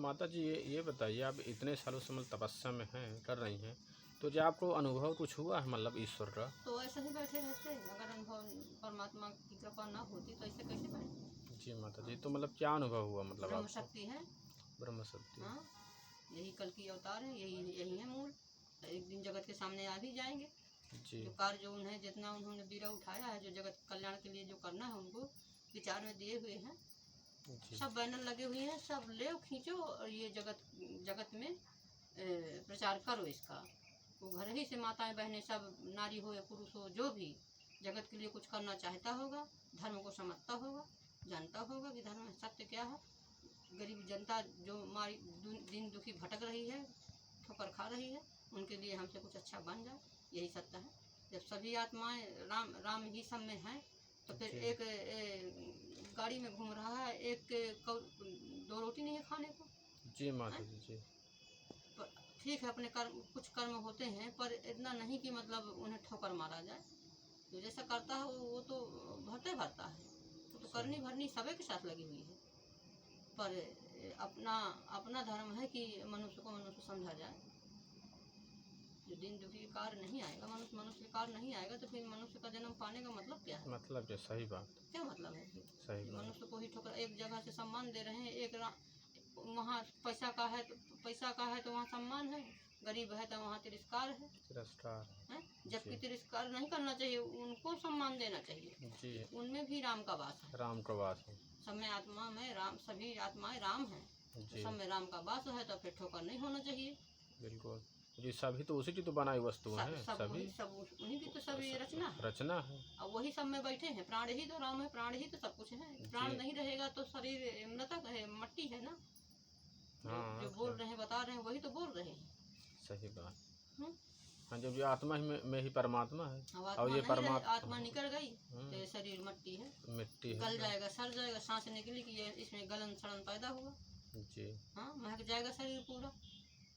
माता जी ये बताइए, आप इतने सालों से मतलब तपस्या में हैं, कर रही हैं, तो क्या आपको अनुभव कुछ हुआ है मतलब ईश्वर का? तो ऐसे ही बैठे रहते, अगर अनुभव परमात्मा की कृपा ना होती तो ऐसे कैसे बैठते। जी माता जी, तो मतलब क्या अनुभव हुआ मतलब ब्रह्म आपको? शक्ति है। ब्रह्म शक्ति। हाँ, यही कल की अवतार है, यही यही है मूल। एक दिन जगत के सामने आ भी जाएंगे। जी जो कार्य जो उन्हें जितना उन्होंने बीड़ा उठाया है, जो जगत कल्याण के लिए जो करना है उनको विचार में दिए हुए हैं। जी सब बैनर लगे हुए हैं, सब ले खींचो और ये जगत जगत में प्रचार करो इसका। वो घर ही से माताएं बहनें सब, नारी हो या पुरुष हो, जो भी जगत के लिए कुछ करना चाहता होगा, धर्म को समझता होगा, जानता होगा कि धर्म सत्य क्या है। गरीब जनता जो हमारी दिन दुखी भटक रही है, ठोकर खा रही है, उनके लिए हमसे कुछ अच्छा बन जाए, यही सत्य है। जब सभी आत्माएं राम राम ही सब में हैं, तो फिर जी एक गाड़ी में घूम रहा है, एक दो रोटी नहीं है खाने को। जी माता जी। जी पर ठीक है, अपने कर्म कुछ कर्म होते हैं, पर इतना नहीं कि मतलब उन्हें ठोकर मारा जाए। जो जैसा करता है वो तो भरते भरता है, वो तो करनी सही। भरनी सभी के साथ लगी हुई है। पर अपना अपना धर्म है कि मनुष्य को मनुष्य समझा जाए। जो दिन दुखी कार्य नहीं आएगा, मनुष्य मनुष्य कार्य नहीं आएगा, तो फिर मनुष्य का जन्म पाने का मतलब क्या है? मतलब क्या, सही बात। क्या मतलब है फिर? सही कि बात। मनुष्य को ही ठोकर, एक जगह से सम्मान दे रहे हैं, वहाँ पैसा का है तो पैसा का है तो वहाँ सम्मान है, गरीब है तो वहाँ तिरस्कार है। तिरस्कार। हैं? जबकि जी तिरस्कार नहीं करना चाहिए, उनको सम्मान देना चाहिए। जी। उनमें भी राम का वास है। राम का वास है। सब में आत्मा में राम, सभी आत्माएं राम हैं। तो जी सब में राम का वास है, तो फिर ठोकर नहीं होना चाहिए। बिल्कुल। जी, सभी तो उसी की तो बनाई वस्तु सब हैं सब सभी। वही सब उन्हीं की तो सब ये रचना है। रचना है। अब वही सब में बैठे हैं, प्राण ही तो राम है, प्राण ही तो सब कुछ है। प्राण जी नहीं रहेगा तो शरीर मृतक है, मट्टी है ना। जो हाँ जो बोल क्या। रहे हैं, बता रहे हैं, वही तो बोल रहे हैं। सही बात। हम्म? हाँ, जब ये आत्मा ही में ही परमात्मा है। अब और आत्मा ये नहीं रहे, परमात्मा आत्मा निकल गई तो हम्म, ये शरीर मट्टी है। मिट्टी है गल ना। जाएगा, सड़ जाएगा, सांस निकली कि ये इसमें गलन सड़न पैदा हुआ। जी हाँ, महक जाएगा शरीर पूरा।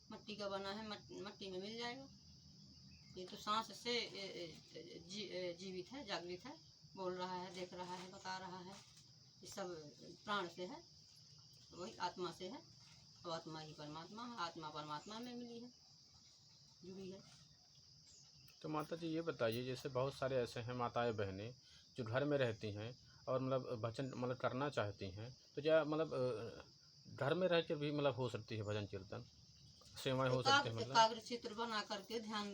मट्टी का बना है, मट्टी में मिल जाएगा। ये तो सांस से जीवित है, जागृत है, बोल रहा है, देख रहा है, बता रहा है। ये सब प्राण से है, वही आत्मा से है। तो आत्मा ही परमात्मा है, आत्मा परमात्मा में मिली है, जुड़ी है। तो माता जी ये बताइए, जैसे बहुत सारे ऐसे हैं माताएं बहनें जो घर में रहती हैं और मतलब भजन मतलब करना चाहती हैं, तो क्या मतलब घर में रह के भी मतलब हो सकती है भजन कीर्तन, सेवाएं हो सकती है मतलब? एकाग्र चित्र बना करके ध्यान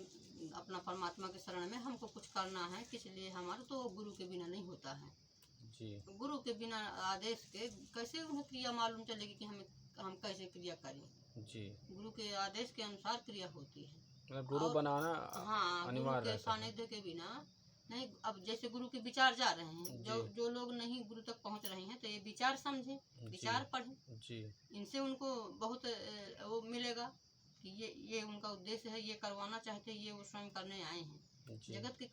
अपना परमात्मा के शरण में हमको कुछ करना है, किस लिए हमारा तो गुरु के बिना नहीं होता है। जी गुरु के बिना आदेश के कैसे उन्हें क्रिया मालूम चलेगी कि हम कैसे क्रिया करें। जी। गुरु के आदेश के अनुसार क्रिया होती है। मतलब गुरु और बनाना हाँ, गुरु अनिवार्य के रहता है। सानिध्य के बिना नहीं। अब जैसे गुरु के विचार जा रहे हैं, जी जो लोग नहीं गुरु तक पहुंच रहे हैं, तो ये विचार समझें, जी विचार पढ़ें। जी इनसे उनको बहुत वो मिलेगा कि ये उनका उद्देश्य है, ये करवाना चाहते हैं, ये वो स्वयं करने आए हैं। जी। जगत के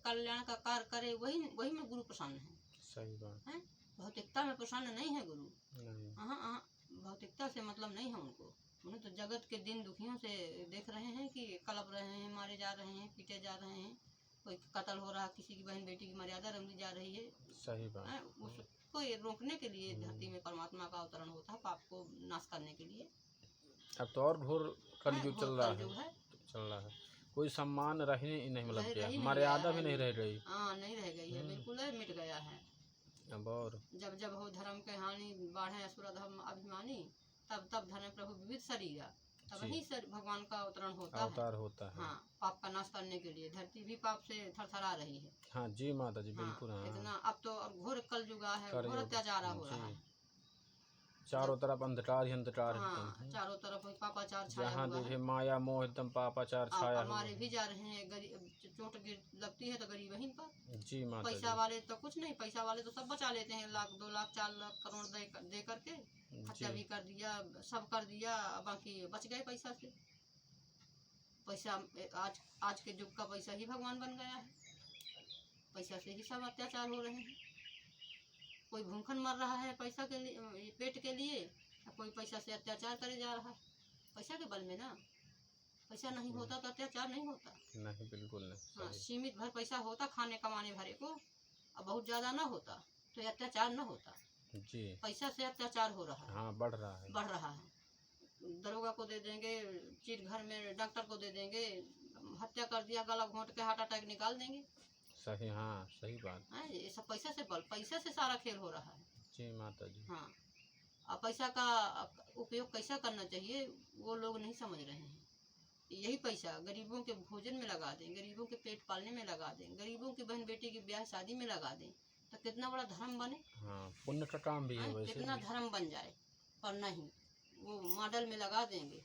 कल्याण का कार्य करे, वही वही में गुरु प्रसन्न है। सही बात। हैं? भौतिकता में प्रसन्न नहीं है गुरु। नहीं। हाँ हाँ, भौतिकता से मतलब नहीं है उनको। उन्हें तो जगत के दिन दुखियों से देख रहे हैं कि कलप रहे हैं, मारे जा रहे हैं, पीटे जा रहे हैं, कोई कत्ल हो रहा है, किसी की बहन बेटी की मर्यादा रंगी जा रही है। सही बात। हैं? उसको ये रोकने के लिए धरती में परमात्मा का अवतरण होता है, पाप को नाश करने के लिए। अब तो और घोर हैं? कलयुग चल घोर रहा कल है। जो है, चल रहा है। कोई सम्मान रह ही नहीं, मतलब क्या रही नहीं गया मर्यादा भी है। नहीं रह गई। हाँ, नहीं रह गई है, बिल्कुल है, मिट गया है। अब और जब जब हो धर्म के हानि, बाढ़े असुर धर्म अभिमानी, तब तब धर्म प्रभु विविध शरीरा। तब जी ही सर भगवान का अवतरण होता है। अवतार होता है। हाँ, पाप का नाश करने के लिए। धरती भी पाप से थरथरा रही है। हाँ जी माता जी हाँ, बिल्कुल। हाँ इतना अब तो और घोर कल युगा है, घोर करयोग। अत्याचार हो जी, रहा है। चारों जब तरफ अंधकार ही अंधकार है एकदम। हाँ, चारों तरफ पापाचार छाया जहाँ हुआ है। देखे माया मोह एकदम पापाचार छाया हुआ हमारे भी है। जा रहे हैं, गरीब चोट गिर लगती है तो गरीब वहीं पर। जी माता पैसा जी। वाले तो कुछ नहीं, पैसा वाले तो सब बचा लेते हैं, लाख 2 लाख 4 लाख करोड़ दे करके हत्या जी भी कर दिया, सब कर दिया, बाकी बच गए पैसा से। पैसा आज के युग का पैसा ही भगवान बन गया है। पैसा से ही सब अत्याचार हो रहे हैं। कोई भूखन मर रहा है पैसा के लिए, पेट के लिए, कोई पैसा से अत्याचार करे जा रहा है। पैसा के बल में ना, पैसा नहीं होता तो अत्याचार नहीं होता। नहीं बिल्कुल नहीं। हाँ, सही। सीमित भर पैसा होता खाने कमाने भरे को, अब बहुत ज़्यादा ना होता तो ये अत्याचार ना होता। जी पैसा से अत्याचार हो रहा है, हाँ बढ़ रहा है। बढ़ रहा है। दरोगा को दे देंगे, चिट घर में डॉक्टर को दे देंगे, हत्या कर दिया, गला घोंट के हार्ट अटैक निकाल देंगे। सही, हाँ सही बात। हैं, ये सब पैसे से सारा खेल हो रहा है। जी माता जी। हाँ, और पैसा का उपयोग कैसा करना चाहिए वो लोग नहीं समझ रहे हैं। यही पैसा गरीबों के भोजन में लगा दें, गरीबों के पेट पालने में लगा दें, गरीबों की बहन बेटी की ब्याह शादी में लगा दें, तो कितना बड़ा धर्म बने। हाँ, पुण्य का काम भी है हैं, वैसे कितना भी। धर्म बन जाए। पर नहीं, वो मॉडल में लगा देंगे।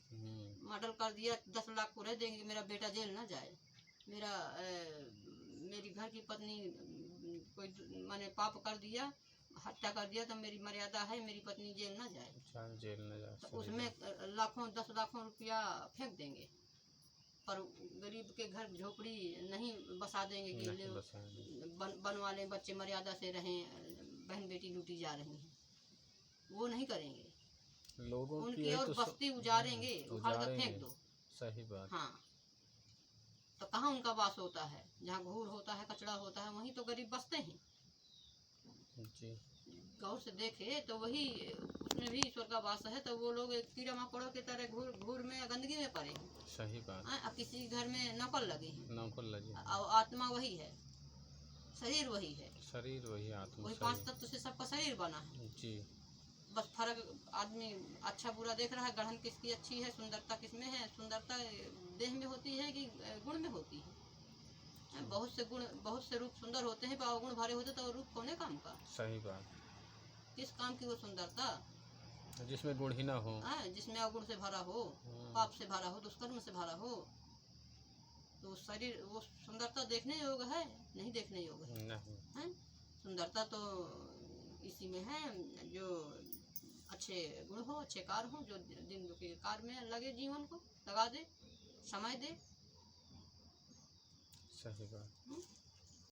मॉडल कर दिया, 10 लाख को रह देंगे, मेरा बेटा जेल ना जाए, मेरी घर की पत्नी कोई मैंने पाप कर दिया, हत्या कर दिया, तो मेरी मर्यादा है मेरी पत्नी जेल ना जाए। जेल न जा, तो उसमें लाखों 10 लाखों रुपया फेंक देंगे, पर गरीब के घर झोपड़ी नहीं बसा देंगे कि ले बनवा लें, बच्चे मर्यादा से रहें, बहन बेटी लूटी जा रही हैं, वो नहीं करेंगे। लोगों उनकी और बस्ती उजाड़ेंगे, उखाड़ कर फेंक दो। सही बात। हाँ, तो कहाँ उनका वास होता है? जहाँ घूर होता है, कचड़ा होता है, वहीं तो गरीब बसते हैं। जी, गौर से देखे तो वही, उसमें भी ईश्वर का वास है, तो वो लोग कीड़ा मकोड़ों की तरह घूर घूर में गंदगी में पड़े हैं। सही बात। अब किसी घर में नकल लगे हैं, नौकर लगे, और आत्मा वही है, शरीर वही है, शरीर वही, आत्मा वही 5 तत्व से सबका शरीर बना है। जी, बस फर्क आदमी अच्छा बुरा देख रहा है, गढ़न किसकी अच्छी है, सुंदरता किसमें है। सुंदरता देह में होती है कि गुण में होती है? बहुत से गुण, बहुत से रूप सुंदर होते हैं, पर अवगुण भरे होते तो रूप कौने काम का? सही बात। किस काम की वो सुंदरता जिसमें गुण ही ना हो, जिसमें अवगुण से भरा हो, पाप से भरा हो, दुष्कर्म से भरा हो, तो शरीर वो सुंदरता देखने योग्य है? नहीं देखने योग्य है। नहीं। सुंदरता तो इसी में है जो अच्छे गुण हो, अच्छे कार्य हो, जो दिन के कार्य में लगे, जीवन को लगा दे, समय दे। सही बात।